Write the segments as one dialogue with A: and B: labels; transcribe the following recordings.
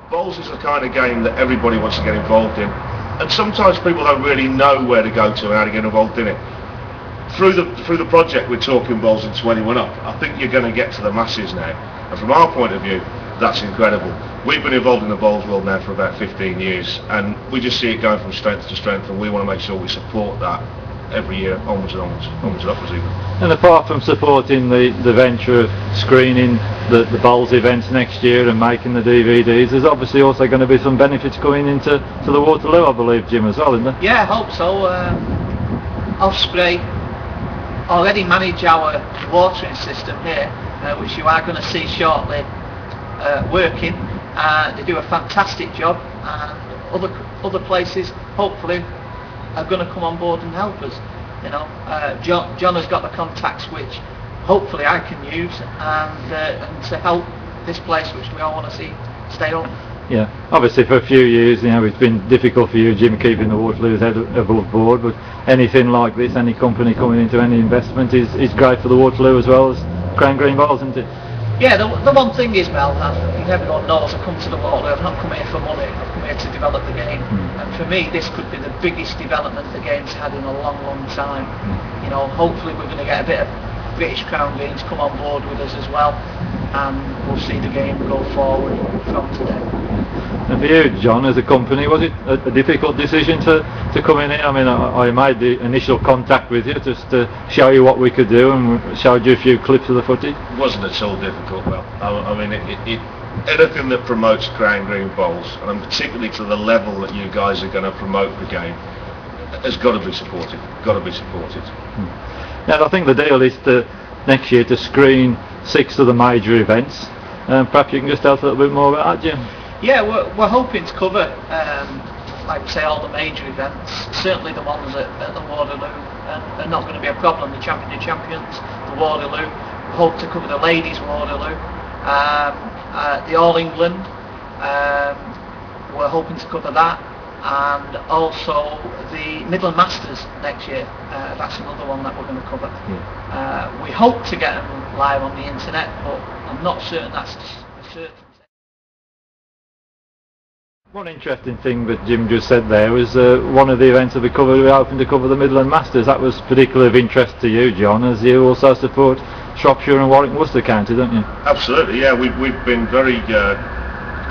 A: Bowls is the kind of game that everybody wants to get involved in, and sometimes people don't really know where to go to and how to get involved in it. Through the project we're talking Bowls in 21 up, I think you're going to get to the masses now, and from our point of view, that's incredible. We've been involved in the bowls world now for about 15 years, and we just see it going from strength to strength, and we want to make sure we support that every year, onwards and upwards even.
B: And apart from supporting the venture of screening the bowls events next year and making the DVDs, there's obviously also going to be some benefits coming into the Waterloo, I believe, Jim, as well, isn't there?
C: Yeah, I hope so. Osprey already manage our watering system here, which you are going to see shortly working. They do a fantastic job, and other places hopefully are going to come on board and help us. You know, John has got the contacts which hopefully I can use, and to help this place, which we all want to see stay on.
B: Yeah, obviously for a few years, you know, it's been difficult for you, Jim, keeping the Waterloo's head above board, but anything like this, any company coming into any investment is great for the Waterloo as well as Crown Green Bowls, isn't it?
C: Yeah, the one thing is, Mel, and everyone knows I come to the Waterloo, I've not come here for money, I've come here to develop the game. And for me, this could be the biggest development the game's had in a long, long time. You know, hopefully we're going to get a bit of British Crown Greens come on board with us as well, and we'll see the game go forward from today.
B: And for you, John, as a company, was it a difficult decision to come in here? I mean, I made the initial contact with you just to show you what we could do, and showed you a few clips of the footage.
A: It wasn't at all difficult, well. I mean, anything that promotes Crown Green Bowls, and particularly to the level that you guys are going to promote the game, has got to be supported.
B: Now, I think the deal is next year to screen 6 of the major events. Perhaps you can just tell us a little bit more about that, Jim.
C: Yeah, we're hoping to cover, like we say, all the major events. Certainly the ones at the Waterloo are not going to be a problem. The Champion of Champions, the Waterloo. We hope to cover the Ladies Waterloo, the All England. We're hoping to cover that, and also the Midland Masters next year. That's another one that we're going to cover. Yeah. We hope to get them live on the internet, but I'm not certain that's a certain.
B: One interesting thing that Jim just said there was one of the events that we covered, we hoping to cover the Midland Masters. That was particularly of interest to you, John, as you also support Shropshire and Warwick and Worcester County, don't you?
A: Absolutely, yeah. We've been very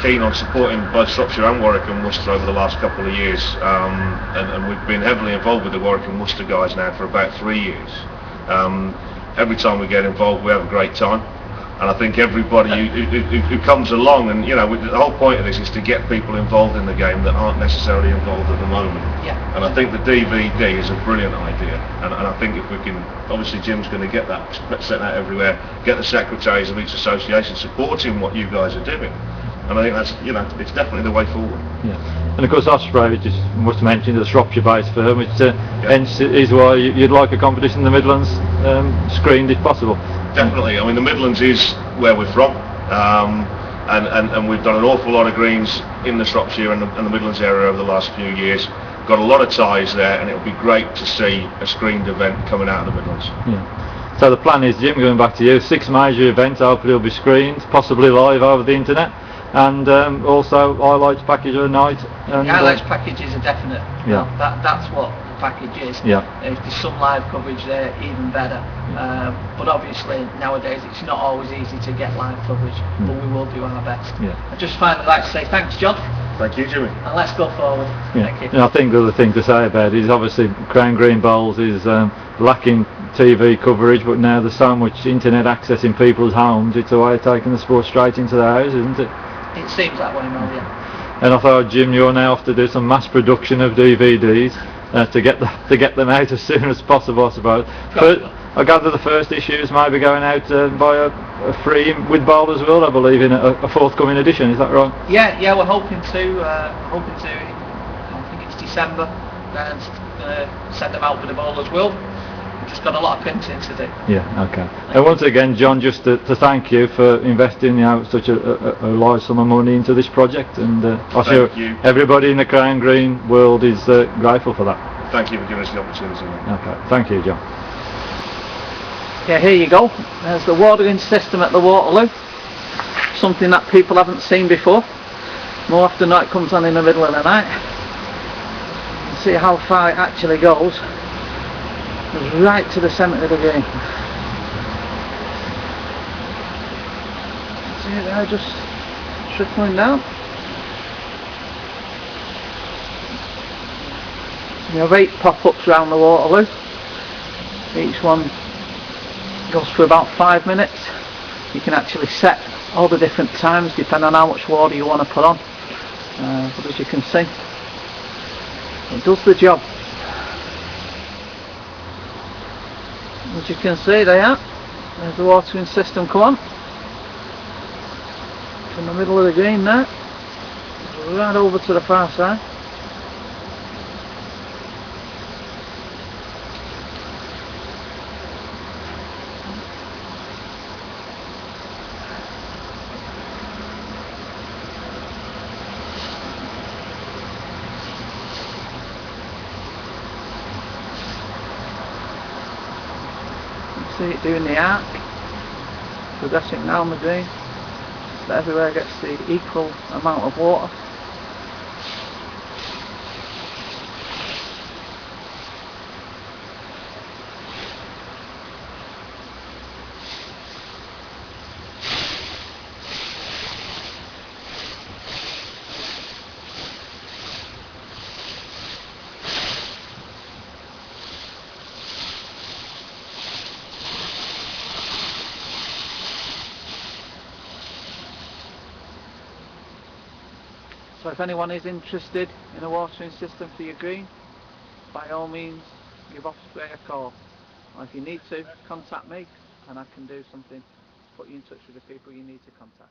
A: keen on supporting both Shropshire and Warwick and Worcester over the last couple of years, and we've been heavily involved with the Warwick and Worcester guys now for about 3 years. Every time we get involved, we have a great time. And I think everybody who comes along, and you know, the whole point of this is to get people involved in the game that aren't necessarily involved at the moment.
C: Yeah.
A: And I think the DVD is a brilliant idea, and I think if we can, obviously Jim's going to get that sent out everywhere, get the secretaries of each association supporting what you guys are doing, and I think that's, you know, it's definitely the way forward.
B: Yeah. And of course Osprey, which is, must mention, the Shropshire-based firm, which hence is why you'd like a competition in the Midlands screened if possible.
A: Definitely. I mean, the Midlands is where we're from, and we've done an awful lot of greens in the Shropshire and the Midlands area over the last few years. Got a lot of ties there, and it would be great to see a screened event coming out of the Midlands.
B: Yeah. So the plan is, Jim, going back to you, 6 major events hopefully will be screened, possibly live over the internet, and also highlights package of the night. And,
C: the highlights package is a definite.
B: Yeah.
C: That's what the package is.
B: Yeah.
C: If there's some live coverage there, even better. But obviously nowadays it's not always easy to get live coverage, but we will do our best.
B: Yeah.
C: I'd just finally like to say thanks, John.
A: Thank you, Jimmy.
C: And let's go forward.
B: Yeah.
C: Thank you.
B: And I think the other thing to say about it is obviously Crown Green Bowls is lacking TV coverage, but now there's so much internet access in people's homes, it's a way of taking the sport straight into their houses, isn't it?
C: It seems that way, Mel, yeah.
B: And I thought, Jim, you're now off to do some mass production of DVDs to get them out as soon as possible, I suppose. I gather the first issues may be going out by a free with Bowlers World, I believe, in a forthcoming edition. Is that right?
C: Yeah, we're hoping to. I think it's December. And send them out with the Bowlers World. We've just got a lot of printing to do.
B: Yeah, okay. And once again, John, just to thank you for investing such a large sum of money into this project, and I'm sure everybody in the Crown Green world is grateful for that.
A: Thank you for giving us the opportunity.
B: Okay, thank you, John.
C: Yeah, here you go. There's the watering system at the Waterloo. Something that people haven't seen before. More often than not it comes on in the middle of the night. See how far it actually goes. It's right to the centre of the green. See it there, just trickling down. You have 8 pop-ups around the water loop. Each one goes for about 5 minutes. You can actually set all the different times depending on how much water you want to put on. But as you can see, it does the job. As you can see there, there's the watering system come on. From the middle of the green there, right over to the far side. See it doing the arc, progressing down the green, so that everywhere gets the equal amount of water. So if anyone is interested in a watering system for your green, by all means give Osprey a call. Or if you need to, contact me and I can do something to put you in touch with the people you need to contact.